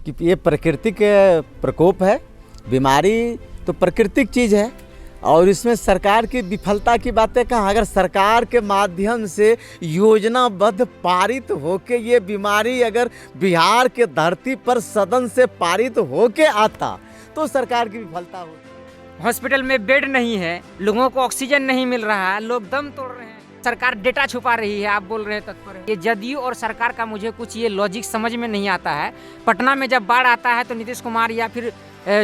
कि ये प्राकृतिक प्रकोप है। बीमारी तो प्राकृतिक चीज़ है और इसमें सरकार की विफलता की बातें कहाँ। अगर सरकार के माध्यम से योजनाबद्ध पारित होके ये बीमारी अगर बिहार के धरती पर सदन से पारित होके आता तो सरकार की विफलता होती। हॉस्पिटल में बेड नहीं है, लोगों को ऑक्सीजन नहीं मिल रहा है, लोग दम तोड़ रहे हैं, सरकार डेटा छुपा रही है, आप बोल रहे हैं तत्पर है। ये जदयू और सरकार का मुझे कुछ ये लॉजिक समझ में नहीं आता है। पटना में जब बाढ़ आता है तो नीतीश कुमार या फिर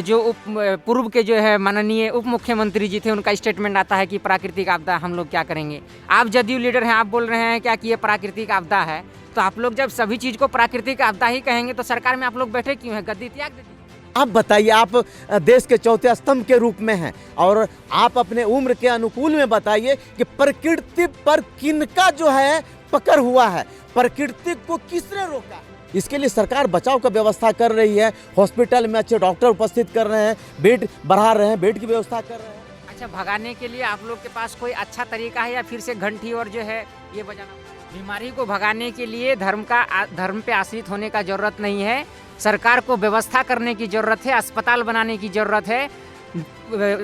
जो पूर्व के जो है माननीय उप मुख्यमंत्री जी थे उनका स्टेटमेंट आता है कि प्राकृतिक आपदा हम लोग क्या करेंगे। आप जदयू लीडर हैं, आप बोल रहे हैं क्या कि ये प्राकृतिक आपदा है, तो आप लोग जब सभी चीज़ को प्राकृतिक आपदा ही कहेंगे तो सरकार में आप लोग बैठे क्यों हैं? गद्दी त्याग दीजिए। आप बताइए, आप देश के चौथे स्तंभ के रूप में हैं और आप अपने उम्र के अनुकूल में बताइए कि प्रकृति पर किनका जो है पकड़ हुआ है, प्रकृति को किसने रोका। इसके लिए सरकार बचाव का व्यवस्था कर रही है, हॉस्पिटल में अच्छे डॉक्टर उपस्थित कर रहे हैं, बेड बढ़ा रहे हैं, बेड की व्यवस्था कर रहे हैं। अच्छा, भगाने के लिए आप लोग के पास कोई अच्छा तरीका है या फिर से घंटी और जो है ये बजाना? बीमारी को भगाने के लिए धर्म पे आश्रित होने का जरूरत नहीं है। सरकार को व्यवस्था करने की जरूरत है, अस्पताल बनाने की जरूरत है,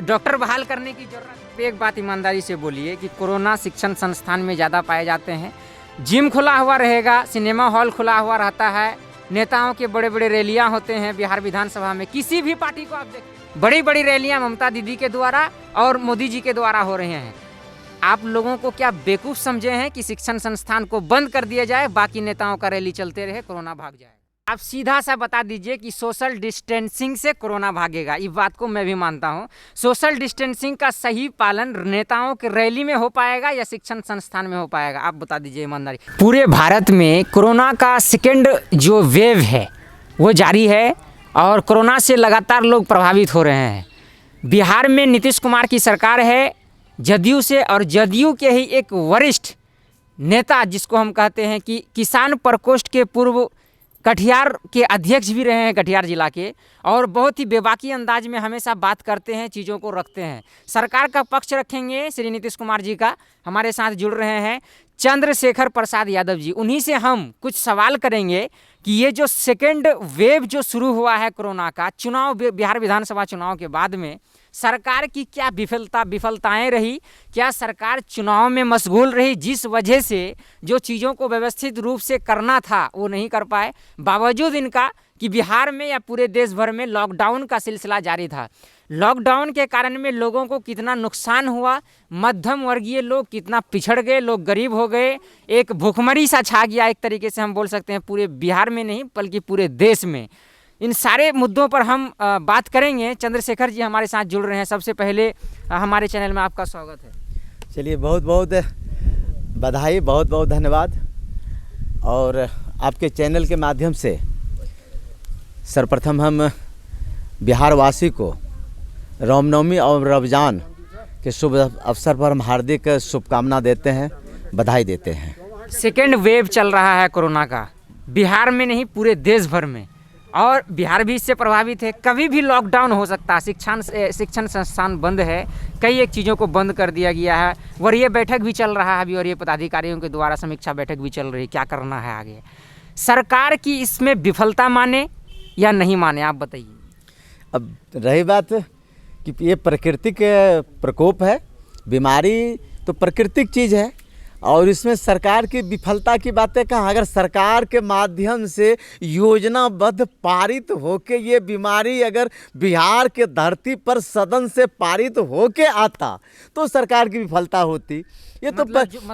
डॉक्टर बहाल करने की जरूरत है। एक बात ईमानदारी से बोलिए कि कोरोना शिक्षण संस्थान में ज़्यादा पाए जाते हैं। जिम खुला हुआ रहेगा, सिनेमा हॉल खुला हुआ रहता है, नेताओं के बड़े बड़े रैलियां होते हैं बिहार विधानसभा में। किसी भी पार्टी को आप देखिए, बड़ी बड़ी रैलियां ममता दीदी के द्वारा और मोदी जी के द्वारा हो रहे हैं। आप लोगों को क्या बेवकूफ़ समझे हैं कि शिक्षण संस्थान को बंद कर दिया जाए, बाकी नेताओं का रैली चलते रहे, कोरोना भाग जाए? आप सीधा सा बता दीजिए कि सोशल डिस्टेंसिंग से कोरोना भागेगा। इस बात को मैं भी मानता हूं। सोशल डिस्टेंसिंग का सही पालन नेताओं के रैली में हो पाएगा या शिक्षण संस्थान में हो पाएगा? आप बता दीजिए ईमानदारी। पूरे भारत में कोरोना का सेकेंड जो वेव है वो जारी है और कोरोना से लगातार लोग प्रभावित हो रहे हैं। बिहार में नीतीश कुमार की सरकार है जदयू से, और जदयू के ही एक वरिष्ठ नेता जिसको हम कहते हैं कि किसान प्रकोष्ठ के पूर्व कटिहार के अध्यक्ष भी रहे हैं, कटिहार जिला के, और बहुत ही बेबाकी अंदाज में हमेशा बात करते हैं, चीज़ों को रखते हैं, सरकार का पक्ष रखेंगे। श्री नीतीश कुमार जी का हमारे साथ जुड़ रहे हैं चंद्रशेखर प्रसाद यादव जी। उन्हीं से हम कुछ सवाल करेंगे कि ये जो सेकेंड वेव जो शुरू हुआ है कोरोना का, चुनाव बिहार विधानसभा चुनाव के बाद में सरकार की क्या विफलताएं रही, क्या सरकार चुनाव में मशगूल रही जिस वजह से जो चीज़ों को व्यवस्थित रूप से करना था वो नहीं कर पाए, बावजूद इनका कि बिहार में या पूरे देश भर में लॉकडाउन का सिलसिला जारी था। लॉकडाउन के कारण में लोगों को कितना नुकसान हुआ, मध्यम वर्गीय लोग कितना पिछड़ गए, लोग गरीब हो गए, एक भुखमरी सा छा गया, एक तरीके से हम बोल सकते हैं पूरे बिहार में नहीं बल्कि पूरे देश में। इन सारे मुद्दों पर हम बात करेंगे। चंद्रशेखर जी हमारे साथ जुड़ रहे हैं। सबसे पहले हमारे चैनल में आपका स्वागत है। चलिए, बहुत बहुत बधाई, बहुत बहुत धन्यवाद। और आपके चैनल के माध्यम से सर्वप्रथम हम बिहार वासी को रामनवमी और रमजान के शुभ अवसर पर हम हार्दिक शुभकामना देते हैं, बधाई देते हैं। सेकेंड वेव चल रहा है कोरोना का, बिहार में नहीं पूरे देश भर में, और बिहार भी इससे प्रभावित है। कभी भी लॉकडाउन हो सकता है, शिक्षण संस्थान बंद है, कई एक चीज़ों को बंद कर दिया गया है। वरीय बैठक भी चल रहा है अभी, और ये पदाधिकारियों के द्वारा समीक्षा बैठक भी चल रही है, क्या करना है आगे। सरकार की इसमें विफलता माने या नहीं माने, आप बताइए। अब रही बात कि ये प्राकृतिक प्रकोप है, बीमारी तो प्राकृतिक चीज़ है और इसमें सरकार की विफलता की बातें कहाँ। अगर सरकार के माध्यम से योजनाबद्ध पारित होके ये बीमारी अगर बिहार के धरती पर सदन से पारित होके आता तो सरकार की विफलता होती। ये तो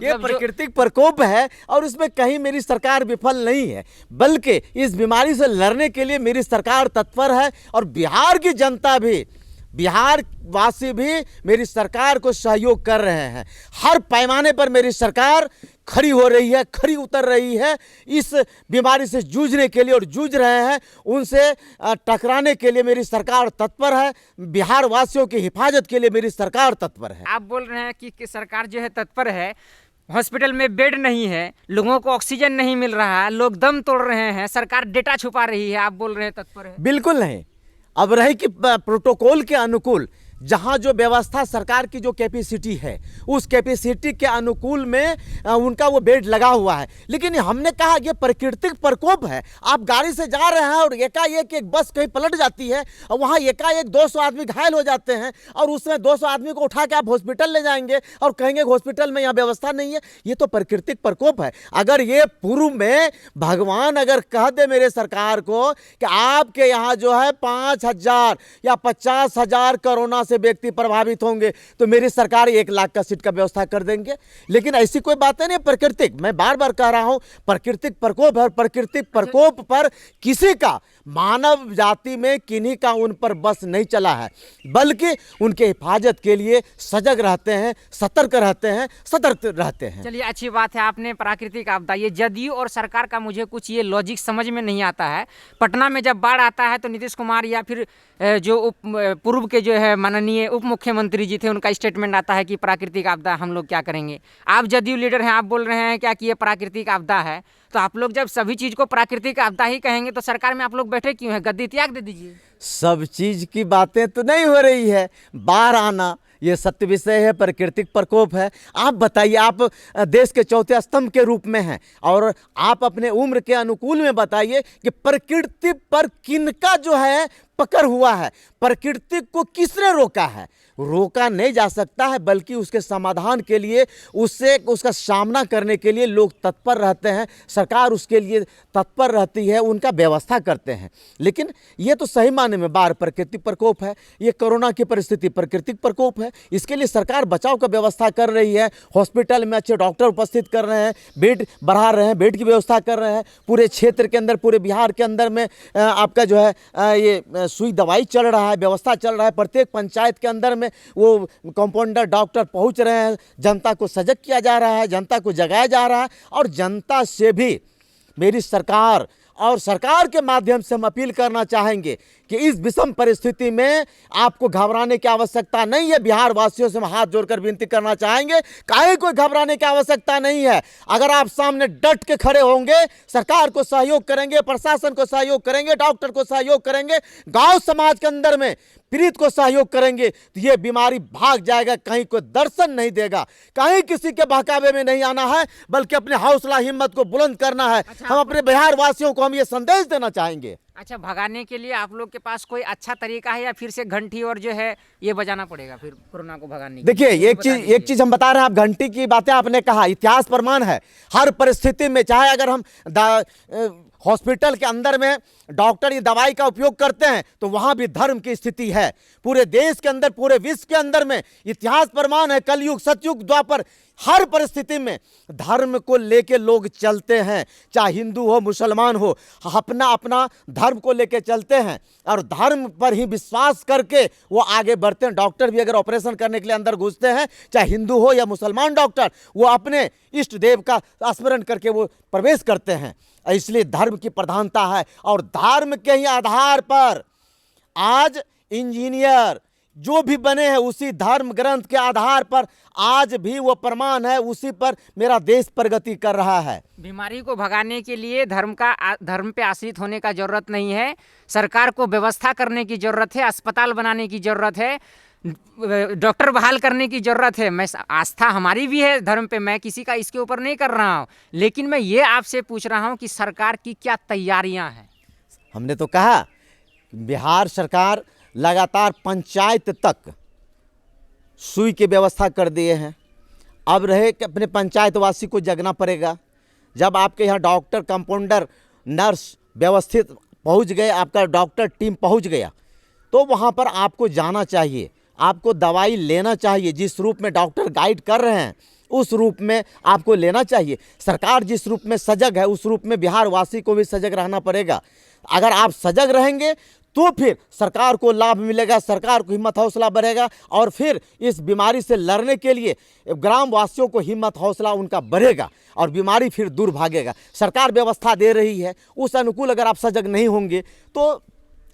ये प्राकृतिक प्रकोप है और इसमें कहीं मेरी सरकार विफल नहीं है, बल्कि इस बीमारी से लड़ने के लिए मेरी सरकार तत्पर है और बिहार की जनता भी, बिहार वासी भी मेरी सरकार को सहयोग कर रहे हैं। हर पैमाने पर मेरी सरकार खड़ी हो रही है, खड़ी उतर रही है इस बीमारी से जूझने के लिए, और जूझ रहे हैं उनसे टकराने के लिए मेरी सरकार तत्पर है। बिहार वासियों की हिफाजत के लिए मेरी सरकार तत्पर है। आप बोल रहे हैं कि सरकार जो है तत्पर है, हॉस्पिटल में बेड नहीं है, लोगों को ऑक्सीजन नहीं मिल रहा है, लोग दम तोड़ रहे हैं, सरकार डेटा छुपा रही है, आप बोल रहे हैं तत्पर है। बिल्कुल नहीं। अब रही कि प्रोटोकॉल के अनुकूल जहां जो व्यवस्था सरकार की जो कैपेसिटी है उस कैपेसिटी के अनुकूल में उनका वो बेड लगा हुआ है। लेकिन हमने कहा ये प्राकृतिक प्रकोप है। आप गाड़ी से जा रहे हैं और एकाएक एक बस कहीं पलट जाती है और वहां एकाएक 200 आदमी घायल हो जाते हैं और उसमें 200 आदमी को उठा के आप हॉस्पिटल ले जाएंगे और कहेंगे हॉस्पिटल में यहाँ व्यवस्था नहीं है। ये तो प्राकृतिक प्रकोप है। अगर ये पूर्व में भगवान अगर कह दे मेरे सरकार को कि आपके यहाँ जो है 5,000 या 50,000 कोरोना से व्यक्ति प्रभावित होंगे तो मेरी सरकार 1 लाख का सीट का व्यवस्था कर देंगे। लेकिन ऐसी कोई बात नहीं। प्राकृतिक, मैं बार बार कह रहा हूं, प्राकृतिक प्रकोप है। प्राकृतिक प्रकोप पर किसी का, मानव जाति में किन्हीं का उन पर बस नहीं चला है, बल्कि उनके हिफाजत के लिए सजग रहते हैं, सतर्क रहते हैं, सतर्क रहते हैं। चलिए, अच्छी बात है। आपने प्राकृतिक आपदा, ये जदयू और सरकार का मुझे कुछ ये लॉजिक समझ में नहीं आता है। पटना में जब बाढ़ आता है तो नीतीश कुमार या फिर जो पूर्व के जो है माननीय उप मुख्यमंत्री जी थे, उनका स्टेटमेंट आता है कि प्राकृतिक आपदा हम लोग क्या करेंगे। आप जदयू लीडर हैं, आप बोल रहे हैं क्या कि ये प्राकृतिक आपदा है, तो आप लोग जब सभी चीज़ को प्राकृतिक आपदा ही कहेंगे तो सरकार में आप लोग बैठे क्यों हैं? गद्दी त्याग दे दीजिए। सब चीज की बातें तो नहीं हो रही है। बाढ़ आना ये सत्य विषय है, प्राकृतिक प्रकोप है। आप बताइए, आप देश के चौथे स्तंभ के रूप में हैं और आप अपने उम्र के अनुकूल में बताइए कि प्रकृति पर किनका जो है पकड़ हुआ है, प्रकृति को किसने रोका है? रोका नहीं जा सकता है, बल्कि उसके समाधान के लिए, उसका सामना करने के लिए लोग तत्पर रहते हैं, सरकार उसके लिए तत्पर रहती है, उनका व्यवस्था करते हैं। लेकिन ये तो सही माने में बाढ़ प्राकृतिक प्रकोप है, ये कोरोना की परिस्थिति प्राकृतिक प्रकोप है। इसके लिए सरकार बचाव का व्यवस्था कर रही है, हॉस्पिटल में अच्छे डॉक्टर उपस्थित कर रहे हैं, बेड बढ़ा रहे हैं, बेड की व्यवस्था कर रहे हैं। पूरे क्षेत्र के अंदर, पूरे बिहार के अंदर में आपका जो है ये सुई दवाई चल रहा है, व्यवस्था चल रहा है। प्रत्येक पंचायत के अंदर में वो कंपाउंडर डॉक्टर पहुंच रहे हैं, जनता को सजग किया जा रहा है, जनता को जगाया जा रहा है। और जनता से भी मेरी सरकार और सरकार के माध्यम से हम अपील करना चाहेंगे कि इस विषम परिस्थिति में आपको घबराने की आवश्यकता नहीं है। बिहार वासियों से हम हाथ जोड़कर विनती करना चाहेंगे, काहे कोई घबराने की आवश्यकता नहीं है। अगर आप सामने डट के खड़े होंगे, सरकार को सहयोग करेंगे, प्रशासन को सहयोग करेंगे, डॉक्टर को सहयोग करेंगे, गांव समाज के अंदर में पीड़ित को सहयोग करेंगे, तो ये बीमारी भाग जाएगा। कहीं कोई दर्शन नहीं देगा, कहीं किसी के बहकावे में नहीं आना है, बल्कि अपने हौसला हिम्मत को बुलंद करना है। हम अपने बिहार वासियों को हम ये संदेश देना चाहेंगे। अच्छा, भगाने के लिए आप लोग के पास कोई अच्छा तरीका है या फिर से घंटी और जो है ये बजाना पड़ेगा फिर कोरोना को भगाने के लिए? देखिए, एक चीज हम बता रहे हैं। आप घंटी की बातें आपने कहा, इतिहास प्रमाण है हर परिस्थिति में, चाहे अगर हम हॉस्पिटल के अंदर में डॉक्टर ये दवाई का उपयोग करते हैं तो वहां भी धर्म की स्थिति है। पूरे देश के अंदर, पूरे विश्व के अंदर में इतिहास प्रमाण है, कलयुग, सतयुग, द्वापर, हर परिस्थिति में धर्म को लेके लोग चलते हैं। चाहे हिंदू हो, मुसलमान हो, अपना अपना धर्म को लेके चलते हैं और धर्म पर ही विश्वास करके वो आगे बढ़ते हैं। डॉक्टर भी अगर ऑपरेशन करने के लिए अंदर घुसते हैं, चाहे हिंदू हो या मुसलमान डॉक्टर, वो अपने इष्ट देव का स्मरण करके वो प्रवेश करते हैं। इसलिए धर्म की प्रधानता है और धर्म के ही आधार पर आज इंजीनियर जो भी बने हैं, उसी धर्म ग्रंथ के आधार पर आज भी वो प्रमाण है, उसी पर मेरा देश प्रगति कर रहा है। बीमारी को भगाने के लिए धर्म पे आश्रित होने का जरूरत नहीं है। सरकार को व्यवस्था करने की जरूरत है, अस्पताल बनाने की जरूरत है, डॉक्टर बहाल करने की जरूरत है। मैं आस्था हमारी भी है धर्म पे, मैं किसी का इसके ऊपर नहीं कर रहा हूँ, लेकिन मैं ये आपसे पूछ रहा हूँ कि सरकार की क्या तैयारियां हैं? हमने तो कहा बिहार सरकार लगातार पंचायत तक सुई की व्यवस्था कर दिए हैं। अब रहे कि अपने पंचायतवासी को जगना पड़ेगा। जब आपके यहाँ डॉक्टर, कंपाउंडर, नर्स व्यवस्थित पहुँच गए, आपका डॉक्टर टीम पहुँच गया, तो वहाँ पर आपको जाना चाहिए, आपको दवाई लेना चाहिए। जिस रूप में डॉक्टर गाइड कर रहे हैं उस रूप में आपको लेना चाहिए। सरकार जिस रूप में सजग है उस रूप में बिहार वासी को भी सजग रहना पड़ेगा। अगर आप सजग रहेंगे तो फिर सरकार को लाभ मिलेगा, सरकार को हिम्मत हौसला बढ़ेगा और फिर इस बीमारी से लड़ने के लिए ग्राम वासियों को हिम्मत हौसला उनका बढ़ेगा और बीमारी फिर दूर भागेगा। सरकार व्यवस्था दे रही है, उस अनुकूल अगर आप सजग नहीं होंगे तो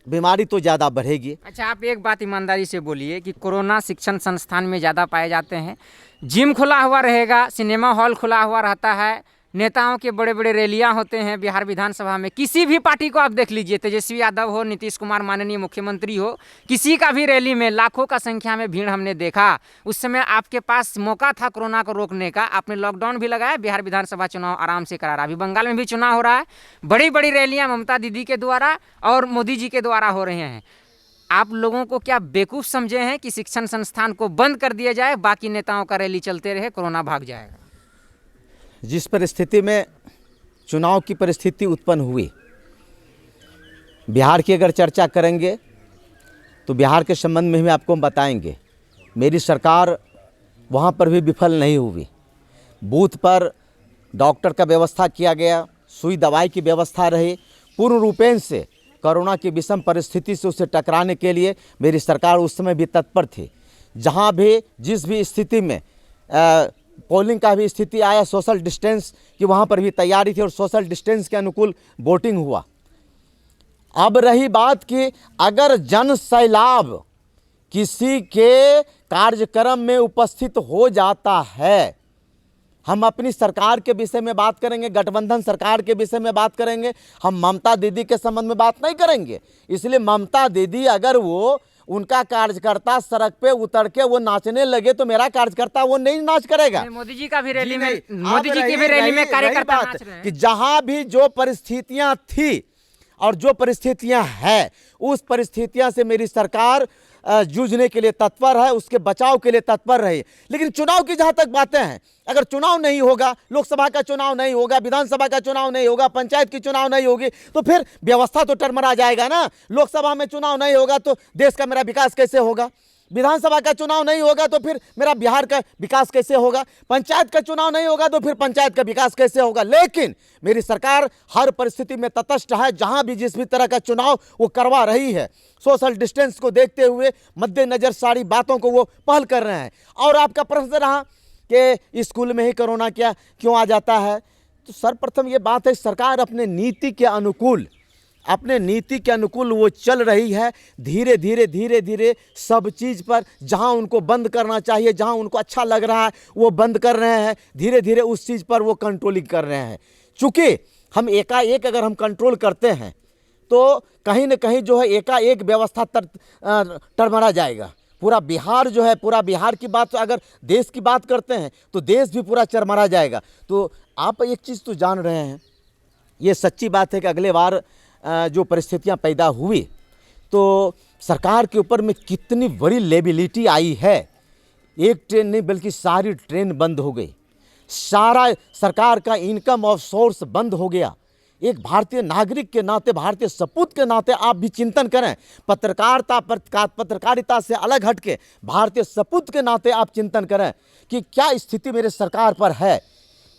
बीमारी तो ज़्यादा बढ़ेगी। अच्छा, आप एक बात ईमानदारी से बोलिए कि कोरोना शिक्षण संस्थान में ज़्यादा पाए जाते हैं, जिम खुला हुआ रहेगा, सिनेमा हॉल खुला हुआ रहता है, नेताओं के बड़े बड़े रैलियां होते हैं बिहार विधानसभा में। किसी भी पार्टी को आप देख लीजिए, तेजस्वी यादव हो, नीतीश कुमार माननीय मुख्यमंत्री हो, किसी का भी रैली में लाखों का संख्या में भीड़ हमने देखा। उस समय आपके पास मौका था कोरोना को रोकने का, आपने लॉकडाउन भी लगाया, बिहार विधानसभा चुनाव आराम से करा रहा। अभी बंगाल में भी चुनाव हो रहा है, बड़ी बड़ी रैलियां ममता दीदी के द्वारा और मोदी जी के द्वारा हो रहे हैं। आप लोगों को क्या बेवकूफ़ समझे हैं कि शिक्षण संस्थान को बंद कर दिया जाए, बाकी नेताओं का रैली चलते रहे, कोरोना भाग जाएगा? जिस परिस्थिति में चुनाव की परिस्थिति उत्पन्न हुई, बिहार की अगर चर्चा करेंगे तो बिहार के संबंध में भी आपको हम बताएंगे। मेरी सरकार वहाँ पर भी विफल नहीं हुई। बूथ पर डॉक्टर का व्यवस्था किया गया, सुई दवाई की व्यवस्था रही। पूर्ण रूपेण से कोरोना की विषम परिस्थिति से उसे टकराने के लिए मेरी सरकार उस समय भी तत्पर थी। जहाँ भी जिस भी स्थिति में पोलिंग का भी स्थिति आया, सोशल डिस्टेंस की वहाँ पर भी तैयारी थी और सोशल डिस्टेंस के अनुकूल वोटिंग हुआ। अब रही बात कि अगर जन सैलाब किसी के कार्यक्रम में उपस्थित हो जाता है, हम अपनी सरकार के विषय में बात करेंगे, गठबंधन सरकार के विषय में बात करेंगे, हम ममता दीदी के संबंध में बात नहीं करेंगे। इसलिए ममता दीदी अगर वो उनका कार्यकर्ता सड़क पे उतर के वो नाचने लगे तो मेरा कार्यकर्ता वो नहीं नाच करेगा। मोदी जी का भी रैली में, मोदी जी की भी रैली में कार्यकर्ता नाच रहे हैं। कि जहां भी जो परिस्थितियां थी और जो परिस्थितियां हैं, उस परिस्थितियां से मेरी सरकार जूझने के लिए तत्पर है, उसके बचाव के लिए तत्पर रही। लेकिन चुनाव की जहां तक बातें हैं, अगर चुनाव नहीं होगा, लोकसभा का चुनाव नहीं होगा, विधानसभा का चुनाव नहीं होगा, पंचायत की चुनाव नहीं होगी, तो फिर व्यवस्था तो टरमरा जाएगा ना। लोकसभा में चुनाव नहीं होगा तो देश का मेरा विकास कैसे होगा? विधानसभा का चुनाव नहीं होगा तो फिर मेरा बिहार का विकास कैसे होगा? पंचायत का चुनाव नहीं होगा तो फिर पंचायत का विकास कैसे होगा? लेकिन मेरी सरकार हर परिस्थिति में तटस्थ है। जहां भी जिस भी तरह का चुनाव वो करवा रही है, सोशल डिस्टेंस को देखते हुए मद्देनजर सारी बातों को वो पहल कर रहे हैं। और आपका प्रश्न रहा कि स्कूल में ही कोरोना क्या क्यों आ जाता है, तो सर्वप्रथम ये बात है, सरकार अपने नीति के अनुकूल वो चल रही है। धीरे धीरे सब चीज़ पर जहां उनको बंद करना चाहिए, जहां उनको अच्छा लग रहा है वो बंद कर रहे हैं। धीरे धीरे उस चीज़ पर वो कंट्रोलिंग कर रहे हैं। चूँकि हम एकाएक अगर हम कंट्रोल करते हैं तो कहीं न कहीं जो है एकाएक व्यवस्था टरमरा जाएगा। पूरा बिहार जो है, पूरा बिहार की बात, अगर देश की बात करते हैं तो देश भी पूरा चरमरा जाएगा। तो आप एक चीज़ तो जान रहे हैं, ये सच्ची बात है कि अगले बार जो परिस्थितियां पैदा हुई तो सरकार के ऊपर में कितनी बड़ी लेबिलिटी आई है। एक ट्रेन नहीं बल्कि सारी ट्रेन बंद हो गई, सारा सरकार का इनकम और सोर्स बंद हो गया। एक भारतीय नागरिक के नाते, भारतीय सपूत के नाते आप भी चिंतन करें। पत्रकारिता से अलग हटके भारतीय सपूत के नाते आप चिंतन करें कि क्या स्थिति मेरे सरकार पर है।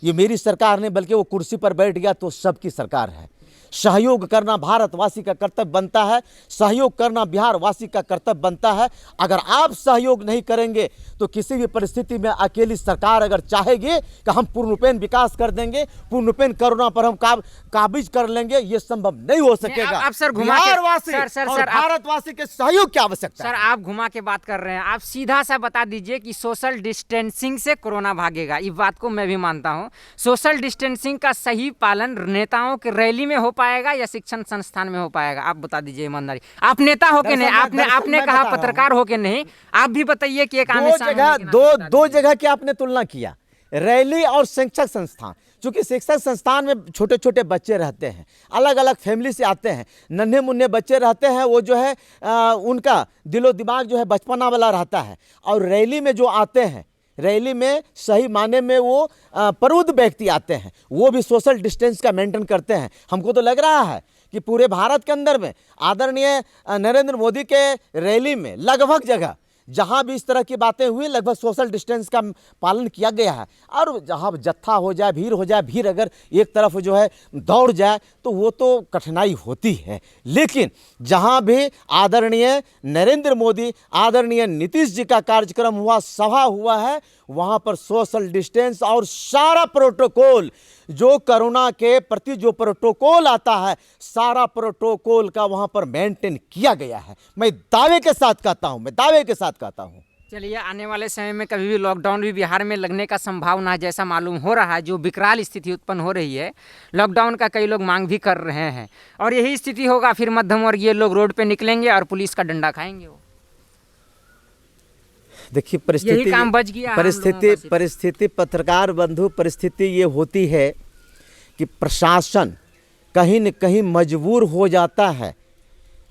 ये मेरी सरकार नहीं बल्कि वो कुर्सी पर बैठ गया तो सबकी सरकार है। सहयोग करना भारतवासी का कर्तव्य बनता है, सहयोग करना बिहारवासी का कर्तव्य बनता है। अगर आप सहयोग नहीं करेंगे तो किसी भी परिस्थिति में अकेली सरकार अगर चाहेगी कि हम पूर्णरूपेण विकास कर देंगे, पूर्णरूपेण कोरोना पर हम काबिज कर लेंगे, ये संभव नहीं हो सकेगा। आप सर घुमा और भारतवासी के सहयोग की आवश्यकता है। सर आप घुमा के बात कर रहे हैं, आप सीधा सा बता दीजिए कि सोशल डिस्टेंसिंग से कोरोना भागेगा। इस बात को मैं भी मानता हूँ। सोशल डिस्टेंसिंग का सही पालन नेताओं के रैली में हो पाएगा या शिक्षण संस्थान में हो पाएगा? आप बता दीजिए ईमानदारी। आप नेता हो के नहीं, आपने कहा पत्रकार हो के नहीं, आप भी बताइए कि एक दो जगह की आपने तुलना किया, रैली और शिक्षण संस्थान। क्योंकि शिक्षण संस्थान में छोटे छोटे बच्चे रहते हैं, अलग अलग फैमिली से आते हैं, नन्हे मुन्ने बच्चे रहते हैं, वो जो है उनका दिलो दिमाग जो है बचपना वाला रहता है। और रैली में जो आते हैं, रैली में सही माने में वो प्रबुद्ध व्यक्ति आते हैं, वो भी सोशल डिस्टेंस का मेंटेन करते हैं। हमको तो लग रहा है कि पूरे भारत के अंदर में आदरणीय नरेंद्र मोदी के रैली में लगभग जगह जहाँ भी इस तरह की बातें हुई लगभग सोशल डिस्टेंस का पालन किया गया है। और जहाँ जत्था हो जाए, भीड़ हो जाए, भीड़ अगर एक तरफ जो है दौड़ जाए तो वो तो कठिनाई होती है। लेकिन जहाँ भी आदरणीय नरेंद्र मोदी, आदरणीय नीतीश जी का कार्यक्रम हुआ, सभा हुआ है, वहाँ पर सोशल डिस्टेंस और सारा प्रोटोकॉल जो कोरोना के प्रति जो प्रोटोकॉल आता है, सारा प्रोटोकॉल का वहाँ पर मेंटेन किया गया है। मैं दावे के साथ कहता हूँ। चलिए, आने वाले समय में कभी भी लॉकडाउन भी बिहार में लगने का संभावना है, जैसा मालूम हो रहा है। जो विकराल स्थिति उत्पन्न हो रही है, लॉकडाउन का कई लोग मांग भी कर रहे हैं, और यही स्थिति होगा, फिर मध्यम वर्गीय लोग रोड पे निकलेंगे और पुलिस का डंडा खाएंगे। वो देखिए, यही काम बच गया। परिस्थिति पत्रकार बंधु, परिस्थिति ये होती है कि प्रशासन कहीं न कहीं मजबूर हो जाता है।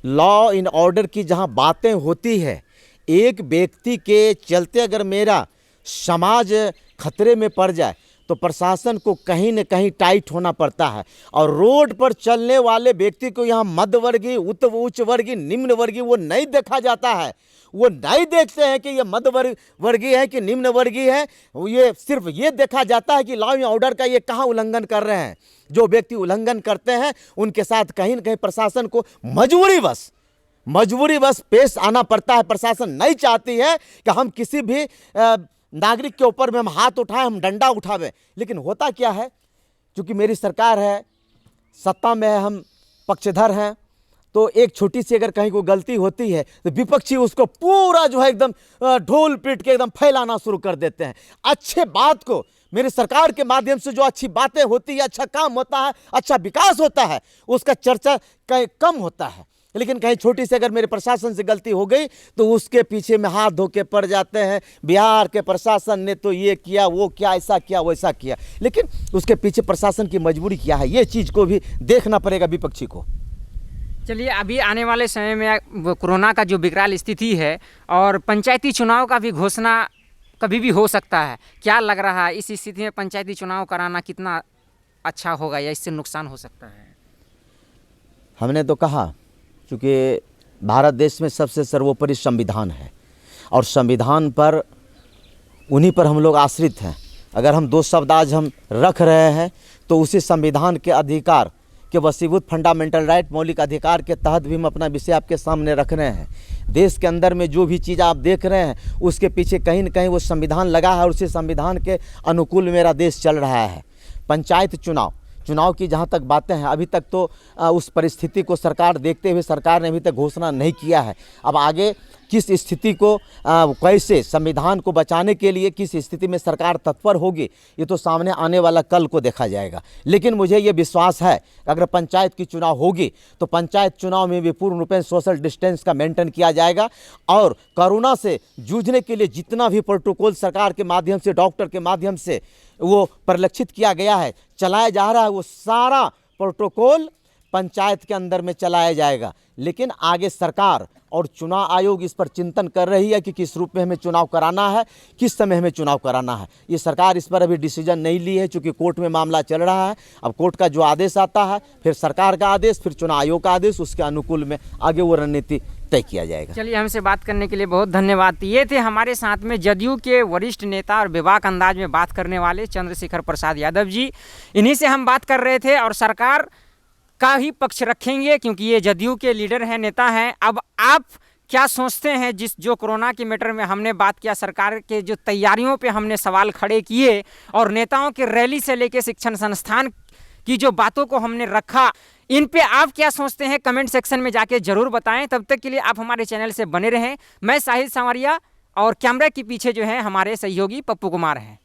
लॉ इन ऑर्डर की जहाँ बातें होती है, एक व्यक्ति के चलते अगर मेरा समाज खतरे में पड़ जाए तो प्रशासन को कहीं न कहीं टाइट होना पड़ता है। और रोड पर चलने वाले व्यक्ति को यहाँ मध्य वर्गीय, उच्च वर्गीय, निम्न वर्गीय वो नहीं देखा जाता है। वो नहीं देखते हैं कि ये मध्य वर्गीय है कि निम्न वर्गीय है। ये सिर्फ ये देखा जाता है कि लॉ एंड ऑर्डर का ये कहाँ उल्लंघन कर रहे हैं। जो व्यक्ति उल्लंघन करते हैं उनके साथ कहीं न कहीं प्रशासन को मजबूरी बस पेश आना पड़ता है। प्रशासन नहीं चाहती है कि हम किसी भी नागरिक के ऊपर में हम हाथ उठाएं, हम डंडा उठावें। लेकिन होता क्या है, क्योंकि मेरी सरकार है, सत्ता में है, हम पक्षधर हैं, तो एक छोटी सी अगर कहीं कोई गलती होती है तो विपक्षी उसको पूरा जो है एकदम ढोल पीट के एकदम फैलाना शुरू कर देते हैं। अच्छे बात को मेरी सरकार के माध्यम से जो अच्छी बातें होती है, अच्छा काम होता है, अच्छा विकास होता है, उसका चर्चा कहीं कम होता है। लेकिन कहीं छोटी सी अगर मेरे प्रशासन से गलती हो गई तो उसके पीछे में हाथ धो के पड़ जाते हैं। बिहार के प्रशासन ने तो ये किया, वो क्या, ऐसा किया, वैसा किया। लेकिन उसके पीछे प्रशासन की मजबूरी क्या है, ये चीज़ को भी देखना पड़ेगा विपक्षी को। चलिए, अभी आने वाले समय में कोरोना का जो विकराल स्थिति है और पंचायती चुनाव का भी घोषणा कभी भी हो सकता है। क्या लग रहा है, इस स्थिति में पंचायती चुनाव कराना कितना अच्छा होगा या इससे नुकसान हो सकता है? हमने तो कहा, क्योंकि भारत देश में सबसे सर्वोपरि संविधान है और संविधान पर, उन्हीं पर हम लोग आश्रित हैं। अगर हम दो शब्द आज हम रख रहे हैं तो उसी संविधान के अधिकार के वसीभूत फंडामेंटल राइट, मौलिक अधिकार के तहत भी हम अपना विषय आपके सामने रख रहे हैं। देश के अंदर में जो भी चीज़ आप देख रहे हैं उसके पीछे कहीं न कहीं वो संविधान लगा है और उसी संविधान के अनुकूल मेरा देश चल रहा है। पंचायत चुनाव की जहाँ तक बातें हैं, अभी तक तो उस परिस्थिति को सरकार देखते हुए सरकार ने अभी तक घोषणा नहीं किया है। अब आगे किस स्थिति को कैसे संविधान को बचाने के लिए किस स्थिति में सरकार तत्पर होगी, ये तो सामने आने वाला कल को देखा जाएगा। लेकिन मुझे ये विश्वास है अगर पंचायत की चुनाव होगी तो पंचायत चुनाव में भी पूर्ण रूप से सोशल डिस्टेंस का मेंटेन किया जाएगा और कोरोना से जूझने के लिए जितना भी प्रोटोकॉल सरकार के माध्यम से, डॉक्टर के माध्यम से वो परिलक्षित किया गया है, चलाया जा रहा है, वो सारा प्रोटोकॉल पंचायत के अंदर में चलाया जाएगा। लेकिन आगे सरकार और चुनाव आयोग इस पर चिंतन कर रही है कि किस रूप में हमें चुनाव कराना है, किस समय हमें चुनाव कराना है। ये सरकार इस पर अभी डिसीजन नहीं ली है, चूँकि कोर्ट में मामला चल रहा है। अब कोर्ट का जो आदेश आता है, फिर सरकार का आदेश, फिर चुनाव आयोग का आदेश, उसके अनुकूल में आगे वो रणनीति तय किया जाएगा। चलिए, हमसे बात करने के लिए बहुत धन्यवाद। ये थे हमारे साथ में जदयू के वरिष्ठ नेता और बेबाक अंदाज में बात करने वाले चंद्रशेखर प्रसाद यादव जी। इन्हीं से हम बात कर रहे थे और सरकार का ही पक्ष रखेंगे क्योंकि ये जदयू के लीडर हैं, नेता हैं। अब आप क्या सोचते हैं, जो कोरोना के मैटर में हमने बात किया, सरकार के जो तैयारियों पे हमने सवाल खड़े किए और नेताओं के रैली से लेकर शिक्षण संस्थान की जो बातों को हमने रखा, इन पे आप क्या सोचते हैं कमेंट सेक्शन में जाके जरूर बताएं। तब तक के लिए आप हमारे चैनल से बने रहें। मैं साहिल सांवरिया और कैमरा के पीछे जो है हमारे सहयोगी पप्पू कुमार हैं।